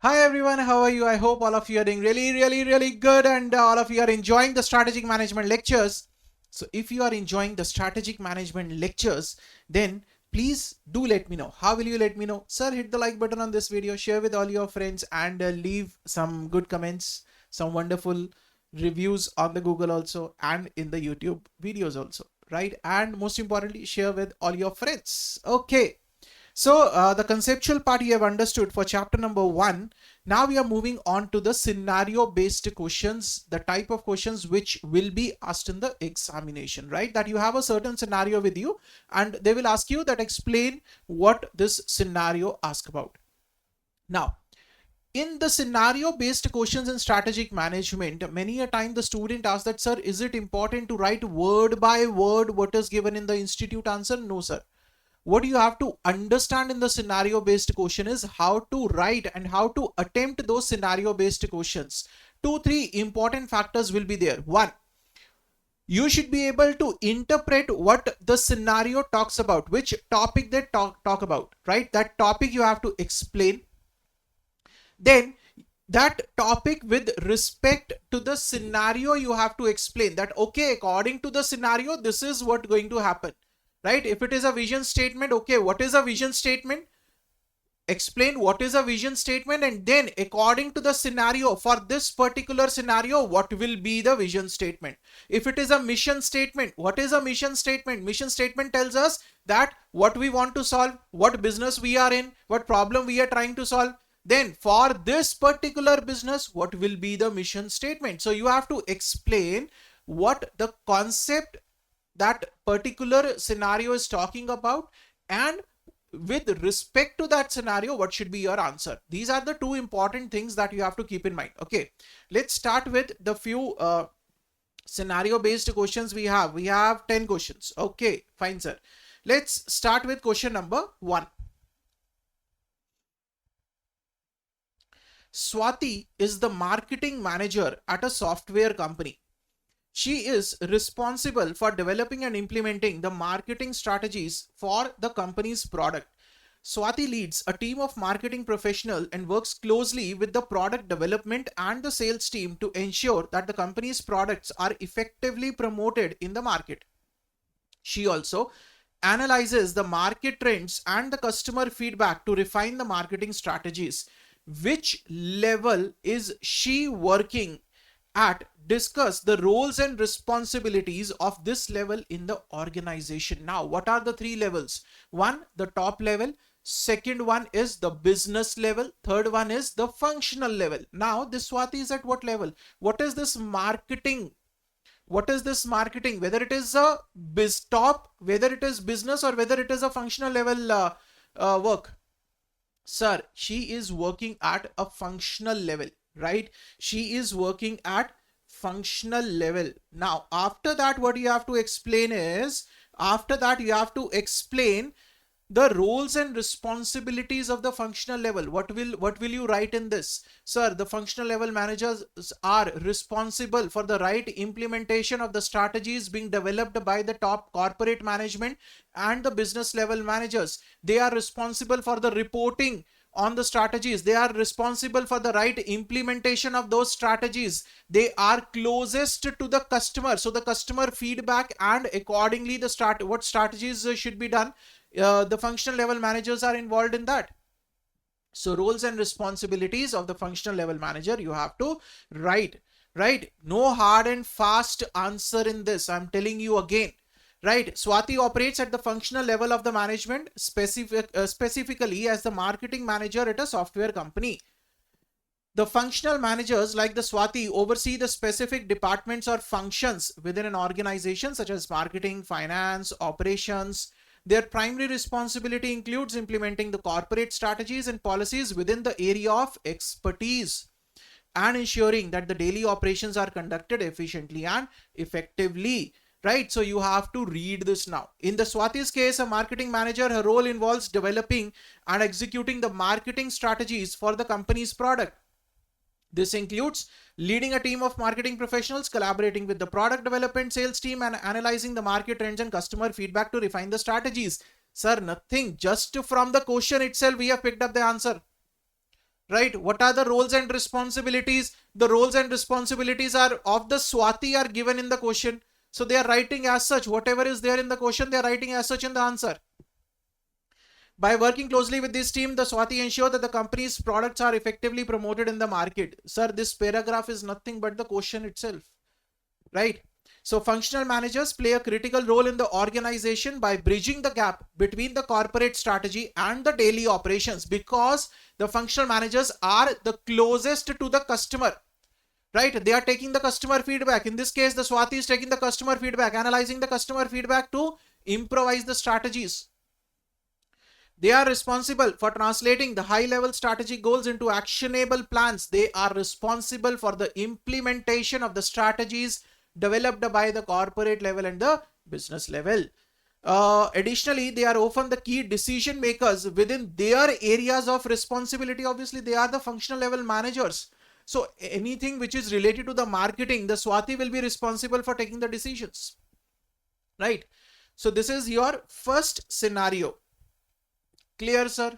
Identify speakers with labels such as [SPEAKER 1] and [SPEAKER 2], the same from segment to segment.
[SPEAKER 1] Hi everyone, how are you? I hope all of you are doing really good and all of you are enjoying the strategic management lectures. So if you are enjoying the strategic management lectures, then please do let me know. How will you let me know? Sir, hit the like button on this video, share with all your friends and leave some good comments, some wonderful reviews on the Google also and in the YouTube videos also, right? And most importantly, share with all your friends. Okay. So the conceptual part you have understood for chapter number 1. Now we are moving on to the scenario based questions, the type of questions which will be asked in the examination, right? That you have a certain scenario with you and they will ask you that explain what this scenario asks about. Now, in the scenario based questions in strategic management, many a time the student asks that, sir, is it important to write word by word what is given in the institute answer? No, sir. What you have to understand in the scenario based question is how to write and how to attempt those scenario based questions. 2-3 important factors will be there. One, you should be able to interpret what the scenario talks about, which topic they talk about, right? That topic you have to explain. Then that topic with respect to the scenario you have to explain that, okay, according to the scenario, this is what going to happen, right? If it is a vision statement, okay, what is a vision statement? Explain what is a vision statement, and then according to the scenario, for this particular scenario, what will be the vision statement? If it is a mission statement, what is a mission statement? Mission statement tells us that what we want to solve, what business we are in, what problem we are trying to solve. Then for this particular business, what will be the mission statement? So you have to explain what the concept that particular scenario is talking about, and with respect to that scenario, what should be your answer? These are the two important things that you have to keep in mind. Okay, let's start with the few scenario based questions we have. We have 10 questions. Okay, fine, sir. Let's start with question number 1. Swati is the marketing manager at a software company. She is responsible for developing and implementing the marketing strategies for the company's product. Swati leads a team of marketing professionals and works closely with the product development and the sales team to ensure that the company's products are effectively promoted in the market. She also analyzes the market trends and the customer feedback to refine the marketing strategies. Which level is she working at? Discuss the roles and responsibilities of this level in the organization. Now, what are the 3 levels? One, the top level. Second one is the business level. Third one is the functional level. Now, this Swati is at what level? What is this marketing? What is this marketing? Whether it is a top, whether it is business, or whether it is a functional level work. Sir, she is working at a functional level, right? She is working at functional level. Now, after that, what you have to explain is, after that, you have to explain the roles and responsibilities of the functional level. What will you write in this? Sir, the functional level managers are responsible for the right implementation of the strategies being developed by the top corporate management and the business level managers. They are responsible for the reporting on the strategies. They are responsible for the right implementation of those strategies. They are closest to the customer, so the customer feedback and accordingly what strategies should be done, the functional level managers are involved in that. So roles and responsibilities of the functional level manager you have to write, right? No hard and fast answer in this, I'm telling you again, right? Swati operates at the functional level of the management, specifically as the marketing manager at a software company. The functional managers like the Swati oversee the specific departments or functions within an organization such as marketing, finance, operations. Their primary responsibility includes implementing the corporate strategies and policies within the area of expertise and ensuring that the daily operations are conducted efficiently and effectively, right? So you have to read this now. In the Swati's case, a marketing manager, her role involves developing and executing the marketing strategies for the company's product. This includes leading a team of marketing professionals, collaborating with the product development sales team, and analyzing the market trends and customer feedback to refine the strategies. Sir, nothing. Just from the question itself, we have picked up the answer. right? What are the roles and responsibilities? The roles and responsibilities are of the Swati are given in the question. So they are writing as such. Whatever is there in the question, they are writing as such in the answer. By working closely with this team, the Swati ensure that the company's products are effectively promoted in the market. Sir, this paragraph is nothing but the question itself, right? So functional managers play a critical role in the organization by bridging the gap between the corporate strategy and the daily operations, because the functional managers are the closest to the customer, right? They are taking the customer feedback. In this case, the Swati is taking the customer feedback, analyzing the customer feedback to improvise the strategies. They are responsible for translating the high-level strategy goals into actionable plans. They are responsible for the implementation of the strategies developed by the corporate level and the business level. Additionally, they are often the key decision makers within their areas of responsibility. Obviously, they are the functional level managers. So anything which is related to the marketing, the Swati will be responsible for taking the decisions, right? So this is your first scenario. Clear, sir?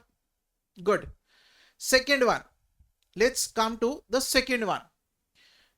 [SPEAKER 1] Good. Second one. Let's come to the second one.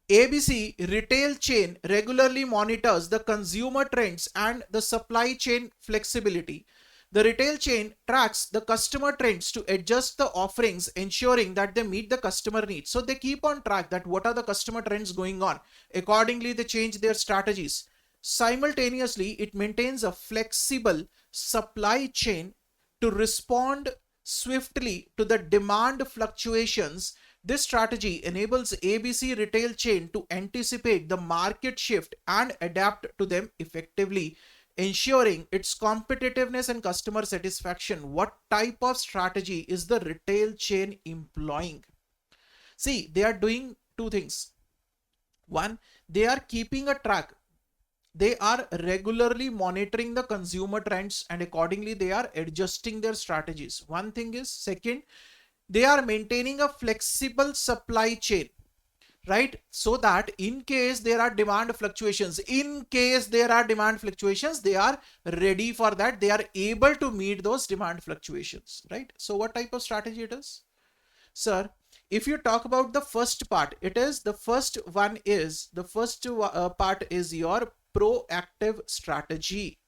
[SPEAKER 1] ABC retail chain regularly monitors the consumer trends and the supply chain flexibility. The retail chain tracks the customer trends to adjust the offerings, ensuring that they meet the customer needs. So they keep on track that what are the customer trends going on. Accordingly, they change their strategies. Simultaneously, it maintains a flexible supply chain to respond swiftly to the demand fluctuations. This strategy enables ABC retail chain to anticipate the market shift and adapt to them effectively, ensuring its competitiveness and customer satisfaction. What type of strategy is the retail chain employing? See, they are doing two things. One, they are keeping a track. They are regularly monitoring the consumer trends and accordingly they are adjusting their strategies. One thing is. Second, they are maintaining a flexible supply chain, right? So that in case there are demand fluctuations, they are ready for that. They are able to meet those demand fluctuations, right? So what type of strategy it is? Sir, if you talk about the first part, the first part is your proactive strategy,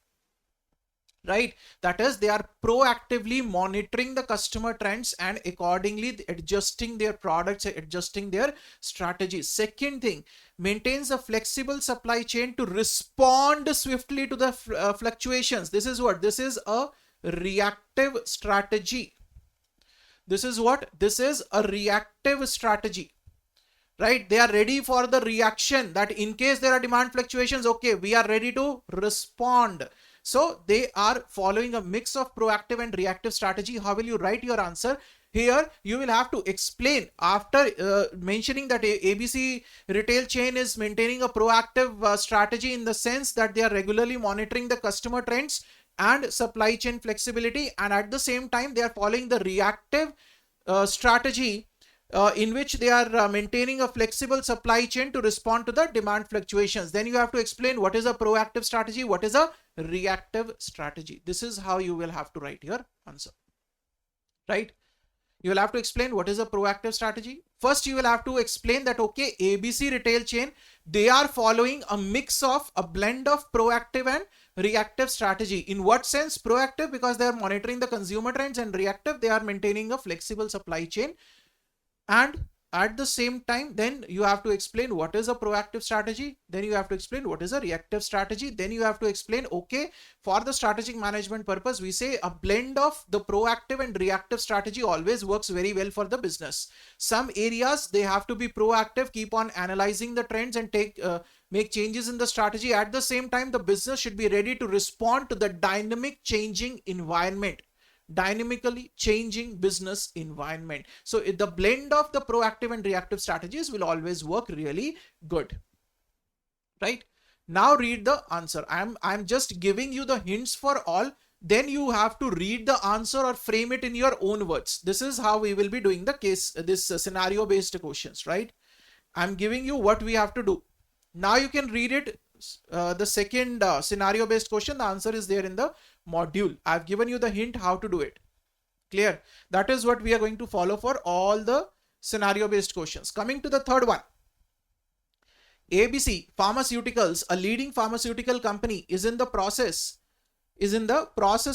[SPEAKER 1] right? That is, they are proactively monitoring the customer trends and accordingly adjusting their products, adjusting their strategies. Second thing, maintains a flexible supply chain to respond swiftly to the fluctuations. This is what? This is a reactive strategy. This is what? This is a reactive strategy, right? They are ready for the reaction, that in case there are demand fluctuations, okay, we are ready to respond. So they are following a mix of proactive and reactive strategy. How will you write your answer? Here you will have to explain, after mentioning that ABC retail chain is maintaining a proactive strategy in the sense that they are regularly monitoring the customer trends and supply chain flexibility, and at the same time they are following the reactive strategy in which they are maintaining a flexible supply chain to respond to the demand fluctuations. Then you have to explain what is a proactive strategy, what is a reactive strategy. This is how you will have to write your answer, right? You will have to explain what is a proactive strategy. First, you will have to explain that, okay, ABC retail chain, they are following a mix of a blend of proactive and reactive strategy. In what sense proactive? Because they are monitoring the consumer trends, and reactive, they are maintaining a flexible supply chain. And at the same time, then you have to explain what is a proactive strategy. Then you have to explain what is a reactive strategy. Then you have to explain, okay, for the strategic management purpose, we say a blend of the proactive and reactive strategy always works very well for the business. Some areas they have to be proactive, keep on analyzing the trends and make changes in the strategy. At the same time, the business should be ready to respond to the dynamically changing business environment. So the blend of the proactive and reactive strategies will always work really good, right? Now read the answer. I'm just giving you the hints for all. Then you have to read the answer or frame it in your own words. This is how we will be doing this scenario based questions, right? I'm giving you what we have to do. Now you can read it. The second scenario based question, the answer is there in the module. I've given you the hint how to do it. Clear? That is what we are going to follow for all the scenario based questions. Coming to the third one. ABC Pharmaceuticals, a leading pharmaceutical company, is in the process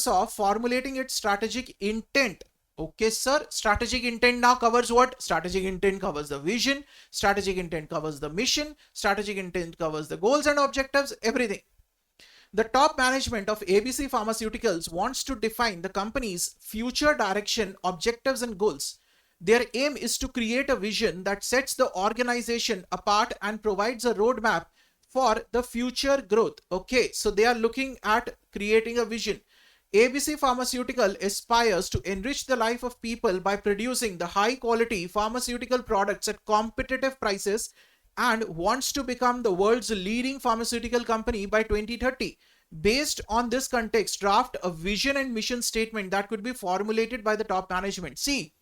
[SPEAKER 1] of formulating its strategic intent. Okay, sir. Strategic intent now covers what? Strategic intent covers the vision, strategic intent covers the mission, strategic intent covers the goals and objectives, everything. The top management of ABC Pharmaceuticals wants to define the company's future direction, objectives, and goals. Their aim is to create a vision that sets the organization apart and provides a roadmap for the future growth. Okay, so they are looking at creating a vision. ABC Pharmaceutical aspires to enrich the life of people by producing the high quality pharmaceutical products at competitive prices and wants to become the world's leading pharmaceutical company by 2030. Based on this context, draft a vision and mission statement that could be formulated by the top management. See,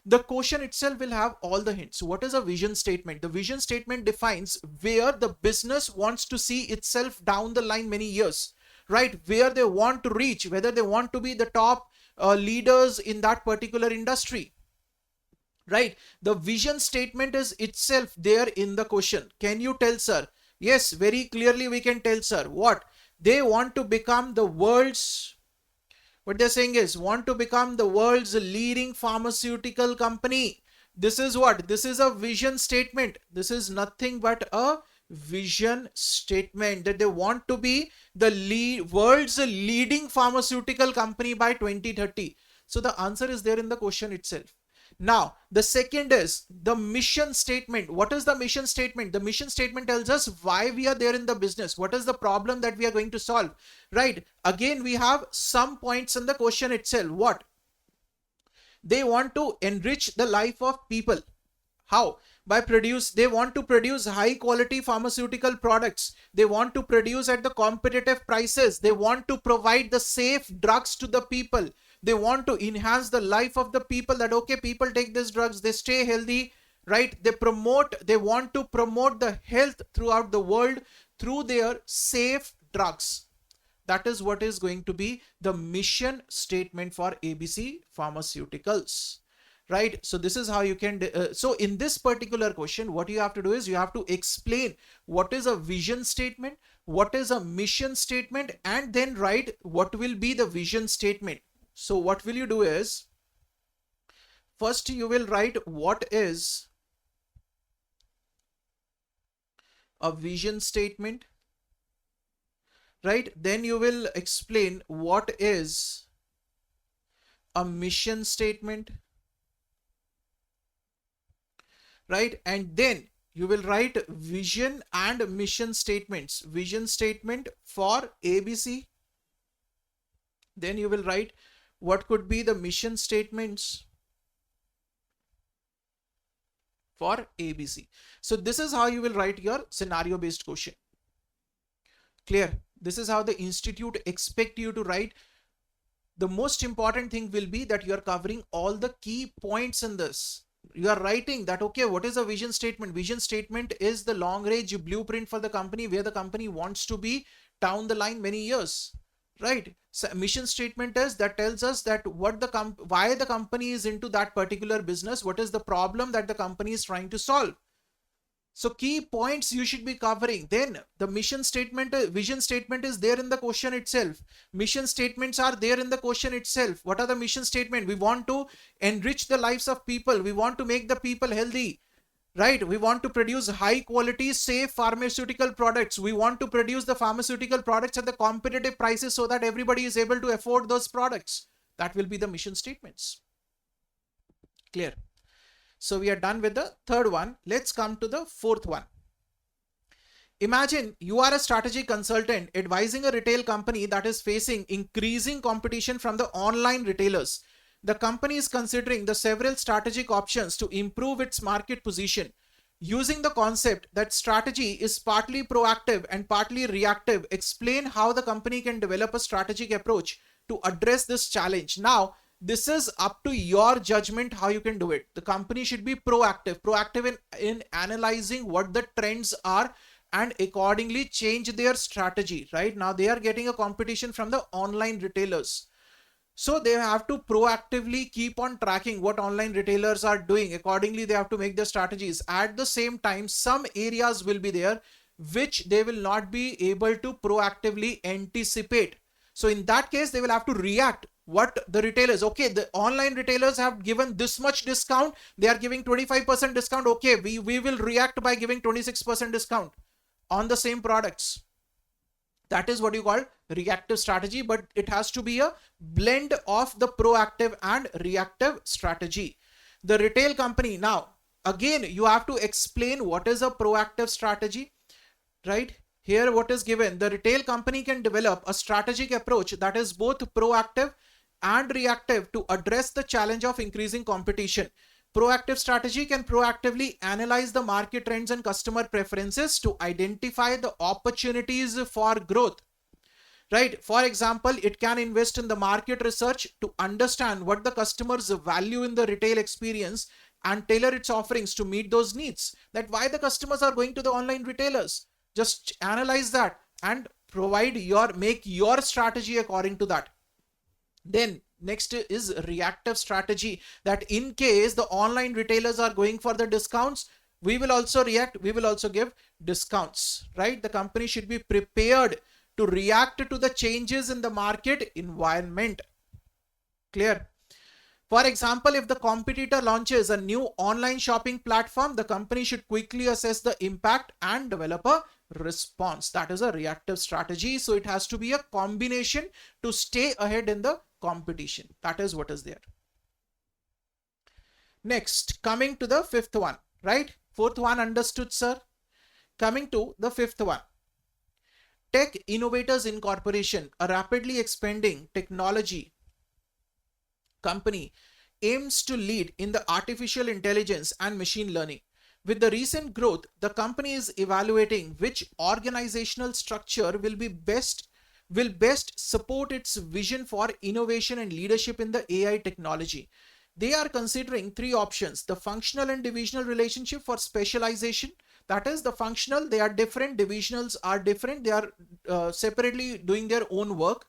[SPEAKER 1] the question itself will have all the hints. What is a vision statement? The vision statement defines where the business wants to see itself down the line many years, right? Where they want to reach, whether they want to be the top leaders in that particular industry, right? The vision statement is itself there in the question. Can you tell, sir? Yes, very clearly we can tell, sir. What? They want to become the world's, what they're saying is, want to become the world's leading pharmaceutical company. This is what? This is a vision statement. This is nothing but a vision statement that they want to be the world's leading pharmaceutical company by 2030. So the answer is there in the question itself. Now, the second is the mission statement. What is the mission statement? The mission statement tells us why we are there in the business. What is the problem that we are going to solve, right? Again, we have some points in the question itself. What? They want to enrich the life of people. How? They want to produce high quality pharmaceutical products. They want to produce at the competitive prices. They want to provide the safe drugs to the people. They want to enhance the life of the people, that okay, people take these drugs, they stay healthy, right? They want to promote the health throughout the world through their safe drugs. That is what is going to be the mission statement for ABC Pharmaceuticals, right? So this is how you can, so in this particular question, what you have to do is you have to explain what is a vision statement, what is a mission statement, and then write what will be the vision statement. So what will you do is, first you will write what is a vision statement, right? Then you will explain what is a mission statement, right? And then you will write vision and mission statements. Vision statement for ABC. Then you will write what could be the mission statements for ABC. So this is how you will write your scenario based question. Clear? This is how the institute expect you to write. The most important thing will be that you are covering all the key points in this. You are writing that, okay, what is a vision statement? Vision statement is the long range blueprint for the company, where the company wants to be down the line many years, right? So mission statement is that tells us that what why the company is into that particular business, what is the problem that the company is trying to solve. So key points you should be covering. Then the mission statement, vision statement is there in the question itself. Mission statements are there in the question itself. What are the mission statement? We want to enrich the lives of people. We want to make the people healthy, right? We want to produce high quality, safe pharmaceutical products. We want to produce the pharmaceutical products at the competitive prices so that everybody is able to afford those products. That will be the mission statements. Clear? So we are done with the third one. Let's come to the fourth one. Imagine you are a strategy consultant advising a retail company that is facing increasing competition from the online retailers. The company is considering the several strategic options to improve its market position. Using the concept that strategy is partly proactive and partly reactive, explain how the company can develop a strategic approach to address this challenge. Now, this is up to your judgment how you can do it. The company should be proactive in analyzing what the trends are and accordingly change their strategy, right? Now they are getting a competition from the online retailers. So they have to proactively keep on tracking what online retailers are doing. Accordingly, they have to make their strategies. At the same time, some areas will be there which they will not be able to proactively anticipate. So in that case, they will have to react. What the retailers, okay, the online retailers have given this much discount, they are giving 25% discount. Okay, we will react by giving 26% discount on the same products. That is what you call reactive strategy, but it has to be a blend of the proactive and reactive strategy. The retail company, now again you have to explain what is a proactive strategy, right? Here what is given, the retail company can develop a strategic approach that is both proactive and reactive to address the challenge of increasing competition. Proactive strategy can proactively analyze the market trends and customer preferences to identify the opportunities for growth, right? For example, it can invest in the market research to understand what the customers value in the retail experience and tailor its offerings to meet those needs. That why the customers are going to the online retailers. Just analyze that and make your strategy according to that. Then next is reactive strategy, that in case the online retailers are going for the discounts, we will also react, we will also give discounts, right? The company should be prepared to react to the changes in the market environment. Clear? For example, if the competitor launches a new online shopping platform, the company should quickly assess the impact and develop a response. That is a reactive strategy. So it has to be a combination to stay ahead in the competition. That is what is there. Next, coming to the fifth one, right? Fourth one understood, sir. Coming to the fifth one. Tech Innovators Incorporation, a rapidly expanding technology company, aims to lead in the artificial intelligence and machine learning. With the recent growth, the company is evaluating which organizational structure will best support its vision for innovation and leadership in the AI technology. They are considering three options: the functional and divisional relationship for specialization. That is, the functional, they are different, divisionals are different, they are separately doing their own work.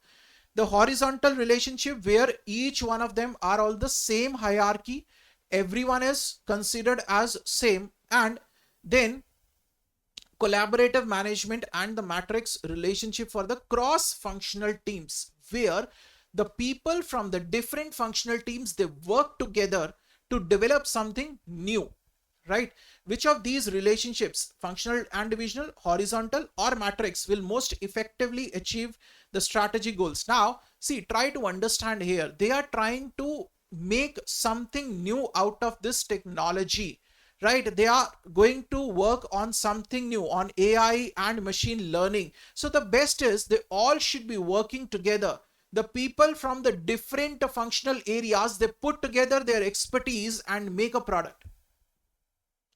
[SPEAKER 1] The horizontal relationship, where each one of them are all the same hierarchy, everyone is considered as same. And then collaborative management and the matrix relationship for the cross-functional teams, where the people from the different functional teams, they work together to develop something new, right? Which of these relationships, functional and divisional, horizontal or matrix, will most effectively achieve the strategy goals? Now see, try to understand here, they are trying to make something new out of this technology, right? They are going to work on something new, on AI and machine learning. So the best is they all should be working together. The people from the different functional areas, they put together their expertise and make a product,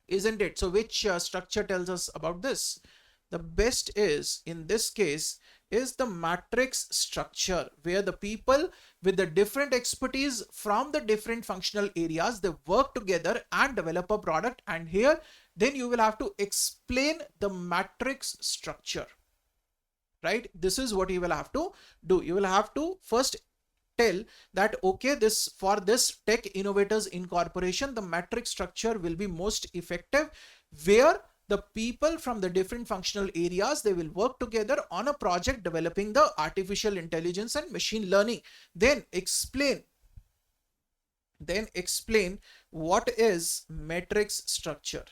[SPEAKER 1] isn't it? So which structure tells us about this? The best is, in this case, is the matrix structure, where the people with the different expertise from the different functional areas, they work together and develop a product. And here then you will have to explain the matrix structure, right? This is what you will have to do. You will have to first tell that, okay, this, for this Tech Innovators Incorporation, the matrix structure will be most effective, where the people from the different functional areas, they will work together on a project developing the artificial intelligence and machine learning. Then explain what is matrix structure,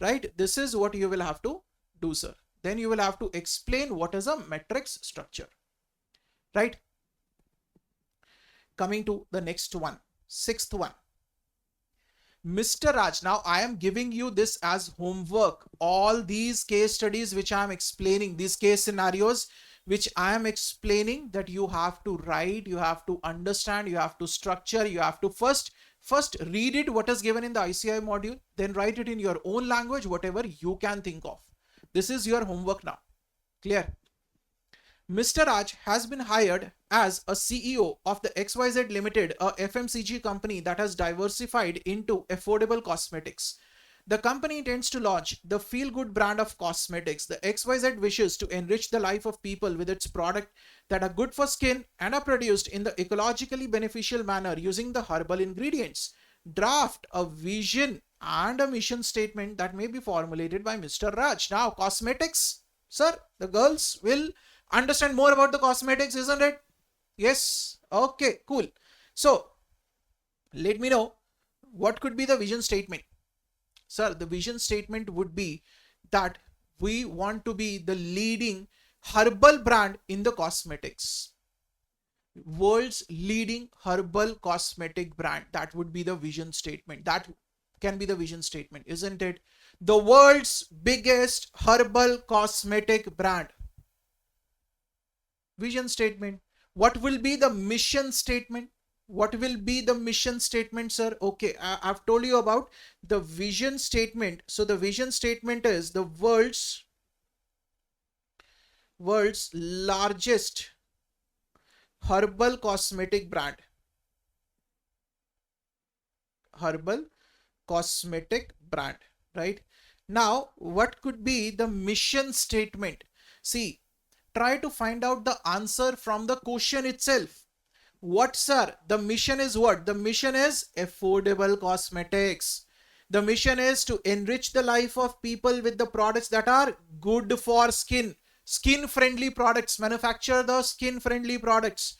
[SPEAKER 1] right? This is what you will have to do, sir. Then you will have to explain what is a matrix structure, right? Coming to the next one, sixth one. Mr. Raj, now I am giving you this as homework. All these case studies which I am explaining, these case scenarios which I am explaining, that you have to write, you have to understand, you have to structure, you have to first read it, what is given in the ICI module, then write it in your own language, whatever you can think of. This is your homework now. Clear? Mr. Raj has been hired as a CEO of the XYZ Limited, a FMCG company that has diversified into affordable cosmetics. The company intends to launch the feel-good brand of cosmetics. The XYZ wishes to enrich the life of people with its products that are good for skin and are produced in the ecologically beneficial manner using the herbal ingredients. Draft a vision and a mission statement that may be formulated by Mr. Raj. Now, cosmetics, sir, the girls will understand more about the cosmetics, isn't it? Yes. Okay, cool. So, let me know what could be the vision statement. Sir, the vision statement would be that we want to be the leading herbal brand in the cosmetics. World's leading herbal cosmetic brand. That would be the vision statement. That can be the vision statement, isn't it? The world's biggest herbal cosmetic brand. Vision statement. What will be the mission statement? What will be the mission statement, sir? Okay, I've told you about the vision statement. So the vision statement is the world's largest herbal cosmetic brand. Herbal cosmetic brand, right? Now, what could be the mission statement? See, try to find out the answer from the question itself. What, sir? The mission is what? The mission is affordable cosmetics. The mission is to enrich the life of people with the products that are good for skin. Skin-friendly products. Manufacture the skin-friendly products.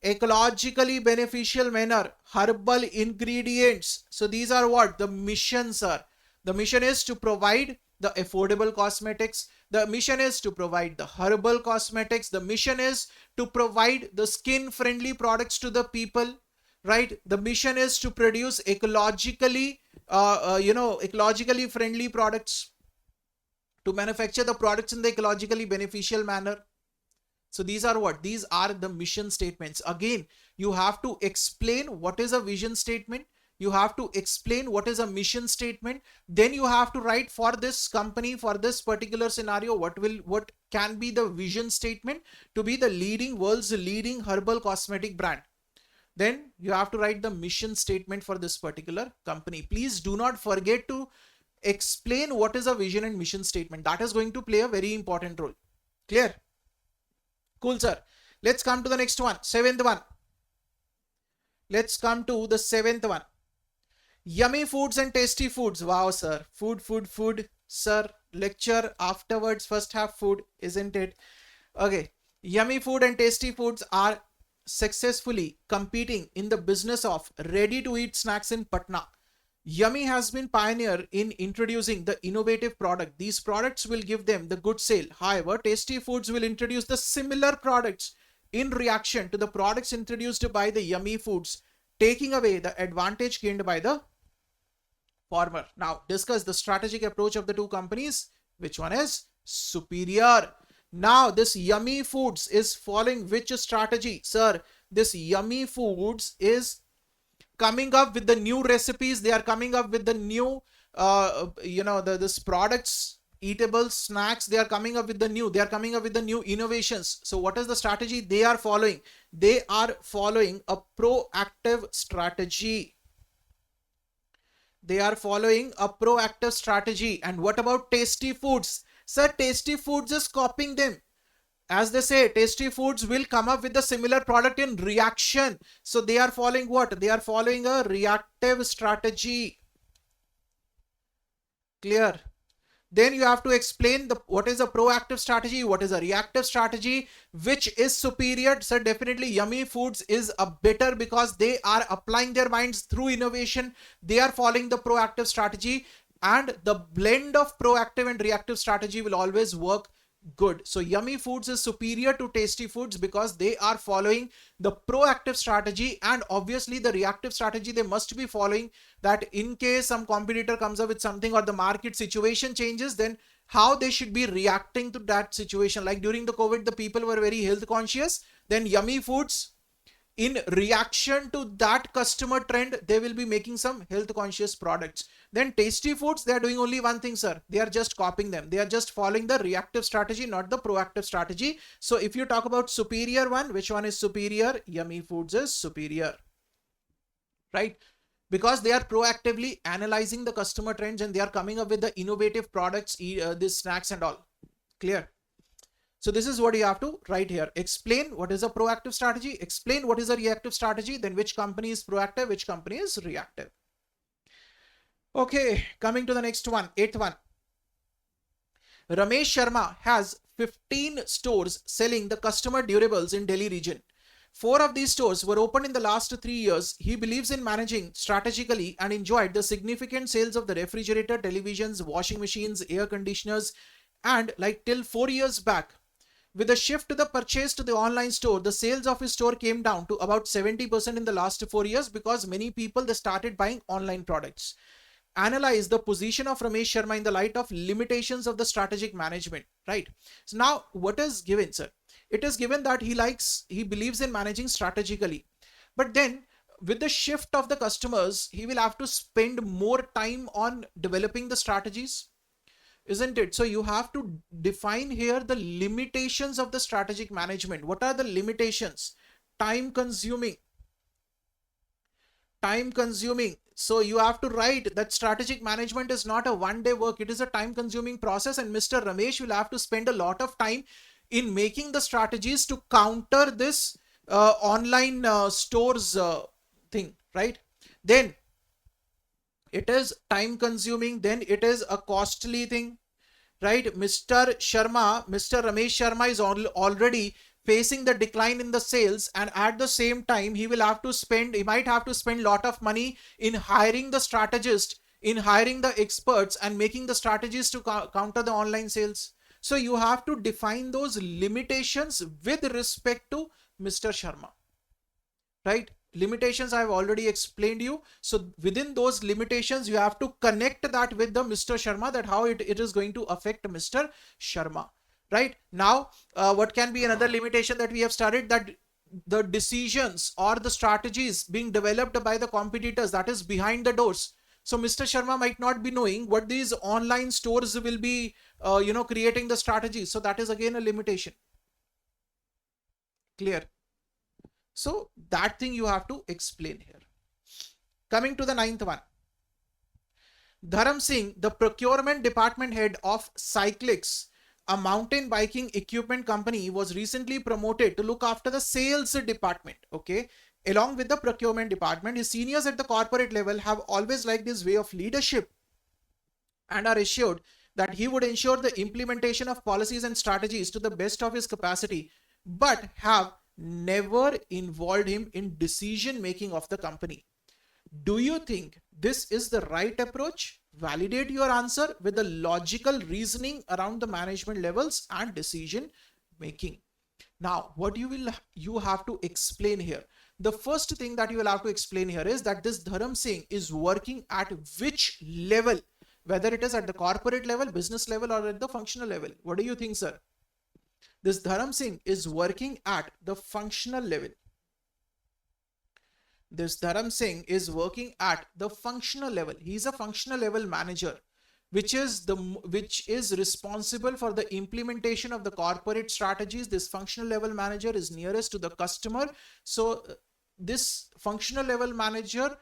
[SPEAKER 1] Ecologically beneficial manner. Herbal ingredients. So these are what? The mission, sir. The mission is to provide the affordable cosmetics. The mission is to provide the herbal cosmetics. The mission is to provide the skin-friendly products to the people, right? The mission is to produce ecologically, ecologically friendly products, to manufacture the products in the ecologically beneficial manner. So these are what? These are the mission statements. Again, you have to explain what is a vision statement. You have to explain what is a mission statement. Then you have to write for this company, for this particular scenario, what can be the vision statement to be the world's leading herbal cosmetic brand. Then you have to write the mission statement for this particular company. Please do not forget to explain what is a vision and mission statement. That is going to play a very important role. Clear? Cool, sir. Let's come to the next one. Seventh one. Let's come to the seventh one. Yummy foods and tasty foods. Wow, sir. Food. Sir, lecture afterwards. First have food, isn't it? Okay. Yummy food and tasty foods are successfully competing in the business of ready-to-eat snacks in Patna. Yummy has been pioneer in introducing the innovative product. These products will give them the good sale. However, tasty foods will introduce the similar products in reaction to the products introduced by the yummy foods, taking away the advantage gained by the former. Now, discuss the strategic approach of the two companies. Which one is superior? Now, this yummy foods is following which strategy? Sir, this yummy foods is coming up with the new recipes. They are coming up with the new, this products, eatable snacks. They are coming up with the new innovations. So what is the strategy they are following? They are following a proactive strategy. They are following a proactive strategy. And what about tasty foods? Sir, tasty foods is copying them. As they say, tasty foods will come up with a similar product in reaction. So they are following what? They are following a reactive strategy. Clear? Then you have to explain what is a proactive strategy, what is a reactive strategy, which is superior. So definitely yummy foods is a better because they are applying their minds through innovation. They are following the proactive strategy, and the blend of proactive and reactive strategy will always work good. So yummy foods is superior to tasty foods because they are following the proactive strategy, and obviously the reactive strategy they must be following, that in case some competitor comes up with something or the market situation changes, then how they should be reacting to that situation. Like during the COVID, the people were very health conscious. Then yummy foods, in reaction to that customer trend, they will be making some health conscious products. Then tasty foods, they are doing only one thing, sir. They are just copying them. They are just following the reactive strategy, not the proactive strategy. So if you talk about superior one, which one is superior? Yummy foods is superior, right? because they are proactively analyzing the customer trends and they are coming up with the innovative products, these snacks and all. Clear? So this is what you have to write here. Explain what is a proactive strategy, explain what is a reactive strategy, then which company is proactive, which company is reactive. Okay, coming to the next one, 8th one. Ramesh Sharma has 15 stores selling the customer durables in Delhi region. 4 of these stores were opened in the last 3 years. He believes in managing strategically and enjoyed the significant sales of the refrigerator, televisions, washing machines, air conditioners, and like till 4 years back, with the shift to the purchase to the online store, the sales of his store came down to about 70% in the last 4 years because many people they started buying online products. Analyze the position of Ramesh Sharma in the light of limitations of the strategic management, right? So now what is given, sir? It is given that he believes in managing strategically, but then with the shift of the customers, he will have to spend more time on developing the strategies, isn't it? So you have to define here the limitations of the strategic management. What are the limitations? Time consuming. So you have to write that strategic management is not a one-day work. It is a time-consuming process, and Mr. Ramesh will have to spend a lot of time in making the strategies to counter this online stores thing, right? Then it is time-consuming. Then it is a costly thing, right? Mr. Ramesh Sharma is already facing the decline in the sales, and at the same time he might have to spend a lot of money in hiring the strategist, in hiring the experts and making the strategies to counter the online sales. So you have to define those limitations with respect to Mr. Sharma, right? Limitations I have already explained you. So within those limitations you have to connect that with the Mr. Sharma, that how it is going to affect Mr. Sharma. Right now, what can be another limitation that we have studied? That the decisions or the strategies being developed by the competitors, that is behind the doors. So Mr. Sharma might not be knowing what these online stores will be, creating the strategies. So that is again a limitation. Clear? So that thing you have to explain here. Coming to the 9th one. Dharam Singh, the procurement department head of Cyclix, a mountain biking equipment company, was recently promoted to look after the sales department. Okay. Along with the procurement department, his seniors at the corporate level have always liked his way of leadership and are assured that he would ensure the implementation of policies and strategies to the best of his capacity, but have never involved him in decision making of the company. Do you think this is the right approach? Validate your answer with the logical reasoning around the management levels and decision making. Now, what you have to explain here. The first thing that you will have to explain here is that this Dharam Singh is working at which level, whether it is at the corporate level, business level, or at the functional level. What do you think, sir? This Dharam Singh is working at the functional level. This Dharam Singh is working at the functional level. He is a functional level manager, which is responsible for the implementation of the corporate strategies. This functional level manager is nearest to the customer. So this functional level manager,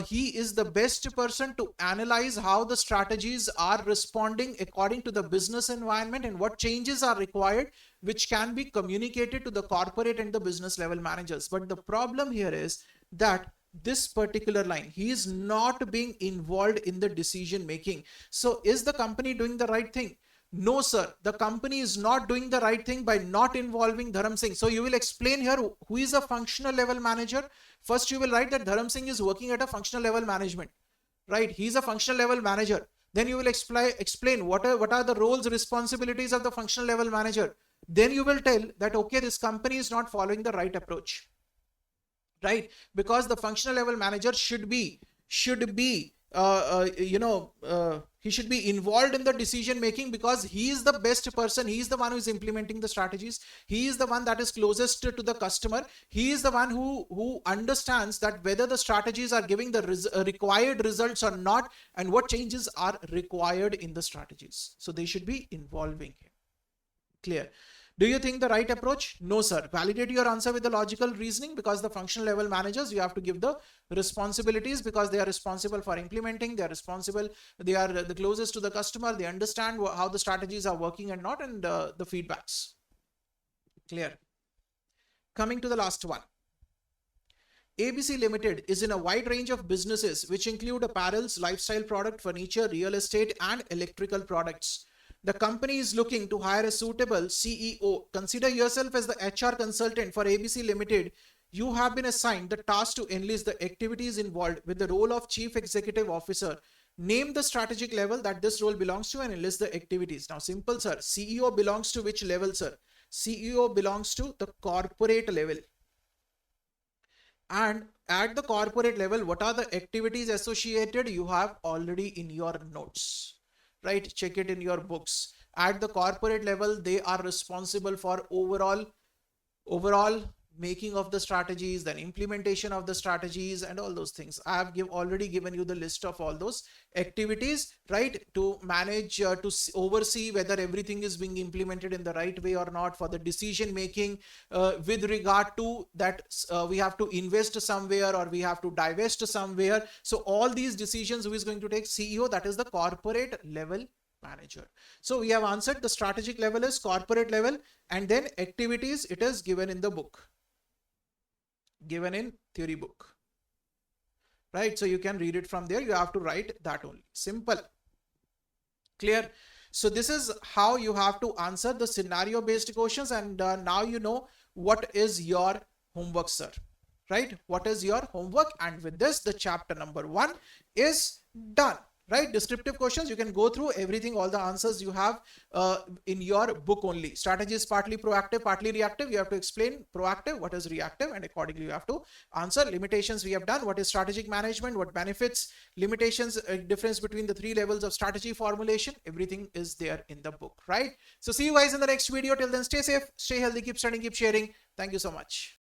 [SPEAKER 1] he is the best person to analyze how the strategies are responding according to the business environment and what changes are required, which can be communicated to the corporate and the business level managers. But the problem here is that this particular line, he is not being involved in the decision making. So is the company doing the right thing? No, sir. The company is not doing the right thing by not involving Dharam Singh. So you will explain here who is a functional level manager. First, you will write that Dharam Singh is working at a functional level management, right? He's a functional level manager. Then you will explain what are the roles, responsibilities of the functional level manager. Then you will tell that, okay, this company is not following the right approach, right? Because the functional level manager he should be involved in the decision making, because he is the best person. He is the one who is implementing the strategies. He is the one that is closest to the customer. He is the one who understands that whether the strategies are giving the required results or not, and what changes are required in the strategies. So they should be involving him. Clear? Do you think the right approach? No, sir. Validate your answer with the logical reasoning, because the functional level managers, you have to give the responsibilities, because they are responsible for implementing, they are responsible, they are the closest to the customer, they understand how the strategies are working and not, and the feedbacks. Clear. Coming to the last one. ABC Limited is in a wide range of businesses which include apparels, lifestyle product, furniture, real estate, and electrical products. The company is looking to hire a suitable CEO. Consider yourself as the HR consultant for ABC Limited. You have been assigned the task to enlist the activities involved with the role of Chief Executive Officer. Name the strategic level that this role belongs to and enlist the activities. Now, simple, sir. CEO belongs to which level, sir? CEO belongs to the corporate level. And at the corporate level, what are the activities associated? You have already in your notes, right? Check it in your books. At the corporate level, they are responsible for overall making of the strategies, then implementation of the strategies, and all those things. I have already given you the list of all those activities, right? To manage, to oversee whether everything is being implemented in the right way or not, for the decision making with regard to that we have to invest somewhere or we have to divest somewhere. So all these decisions, who is going to take? CEO, that is the corporate level manager. So we have answered the strategic level is corporate level, and then activities, it is given in the book, given in theory book, right? So you can read it from there. You have to write that only. Simple. Clear? So this is how you have to answer the scenario based questions. And now you know what is your homework, sir, right? What is your homework? And with this, the chapter number 1 is done. Right? Descriptive questions, you can go through everything, all the answers you have in your book only. Strategy is partly proactive, partly reactive. You have to explain proactive, what is reactive, and accordingly you have to answer. Limitations we have done. What is strategic management? What benefits? Limitations, difference between the 3 levels of strategy formulation. Everything is there in the book, right? So see you guys in the next video. Till then, stay safe, stay healthy, keep studying, keep sharing. Thank you so much.